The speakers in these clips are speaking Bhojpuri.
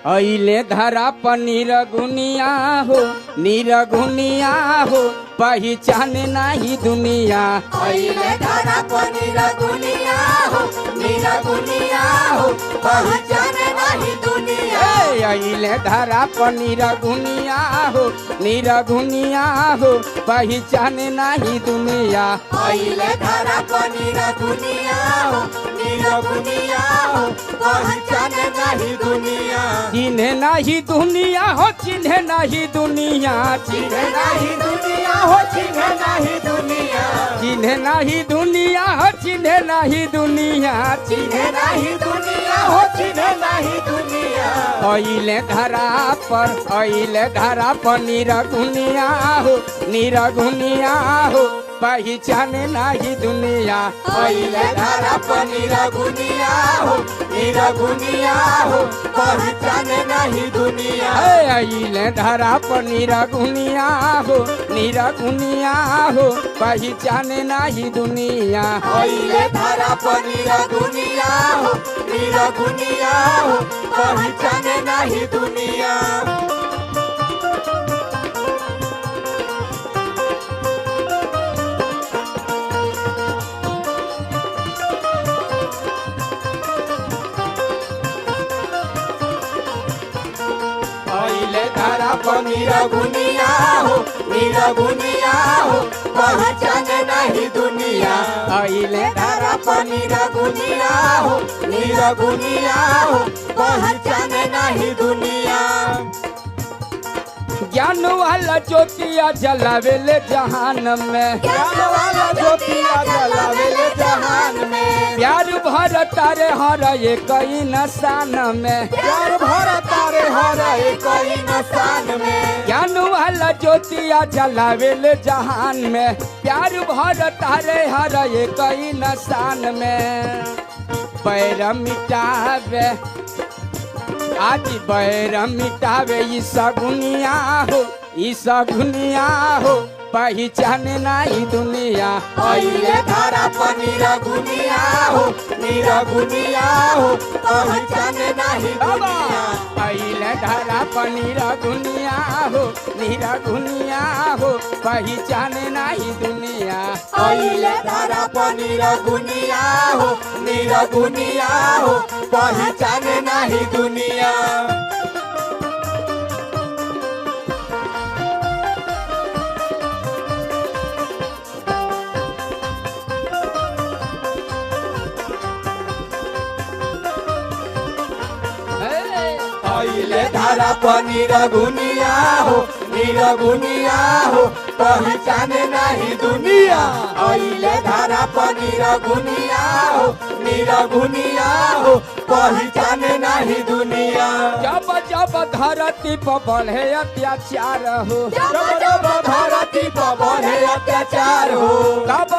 अइले धरा पर निरगुनिया हो पहचान नहीं दुनिया। अइले धरा पर निरगुनिया हो पहचान नहीं दुनिया। अइले धरा पर निरगुनिया हो पहचान नहीं दुनिया। अइले धरा पर निरगुनिया हो पहचान नहीं दुनिया। चिन्हे नहीं दुनिया हो चिन्हे नहीं दुनिया। चिन्हे नहीं दुनिया हो चिन्हे नहीं दुनिया। चिन्हे नहीं दुनिया हो चिन्हे नहीं दुनिया। चिन्हे नहीं दुनिया हो चिन्हे नहीं दुनिया। अइले धरा पर निरगुनिया हो पहचान नहीं दुनिया। अइले धरा पर निरगुनिया हो पहचान नहीं दुनिया। अइले धरा पर निरगुनिया हो पहचान नहीं दुनिया। अइले धरा पर निरगुनिया हो पहचान नहीं दुनिया। अइले धरा पर निरगुनिया हो पहचान नहीं दुनिया। अइले धरा पर निरगुनिया हो पहचान नहीं दुनिया। ज्ञान वाला ज्योतिया जलावेले जहान में। ज्ञान वाला ज्योतिया जलावेले जहान में। प्यार भर तारे हर एक नशान में। प्यार भर तारे हर एक नशान में। ज्ञान वाला ज्योतिया जलावेले जहान में। प्यार भर तारे हर एक नशान में। पैर मिटावे आज बैर मिटावे ई सगुनिया हो पहचान नहीं दुनिया। अइले धरा पर निरगुनिया हो पहचान नहीं दुनिया। अइले धरा पर निरगुनिया हो पहचान नहीं दुनिया। अइले धरा पर निरगुनिया हो पहचान नहीं दुनिया। अइले धरा पर निरगुनिया हो पहचान नहीं दुनिया। अइले धरा पर निरगुनिया हो पहचान नहीं दुनिया। जब जब धरती पर बढ़े अत्याचार हो जब धरती पर बढ़े अत्याचार हो तब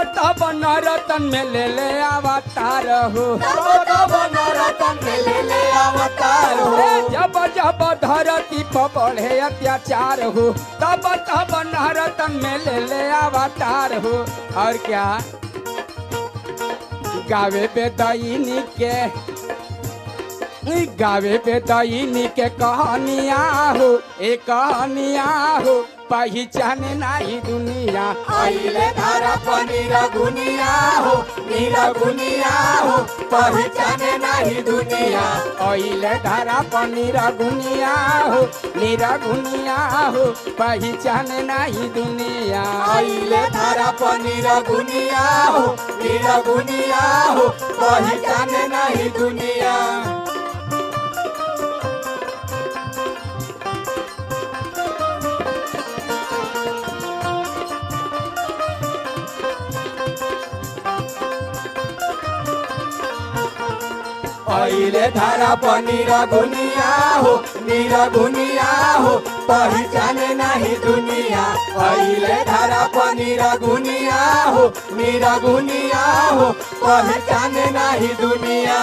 नरतन में ले अवतार हो। तब नरतन में ले अवतार हो। जब जब धरती पर बढ़े अत्याचार हो तब नरतन में ले अवतार हो। और क्या गावे पे दईनी के कहानियाँ हो पहचान नहीं दुनिया। अइले धरा पर निरगुनिया हो पहचान नहीं दुनिया। अइले धरा पर निरगुनिया हो पहचान नहीं दुनिया। अइले धरा पर निरगुनिया हो पहचान नहीं दुनिया। अइले धरा पर निरगुनिया हो पहचान नहीं दुनिया। अइले धरा पर निरगुनिया हो पहचान नहीं दुनिया।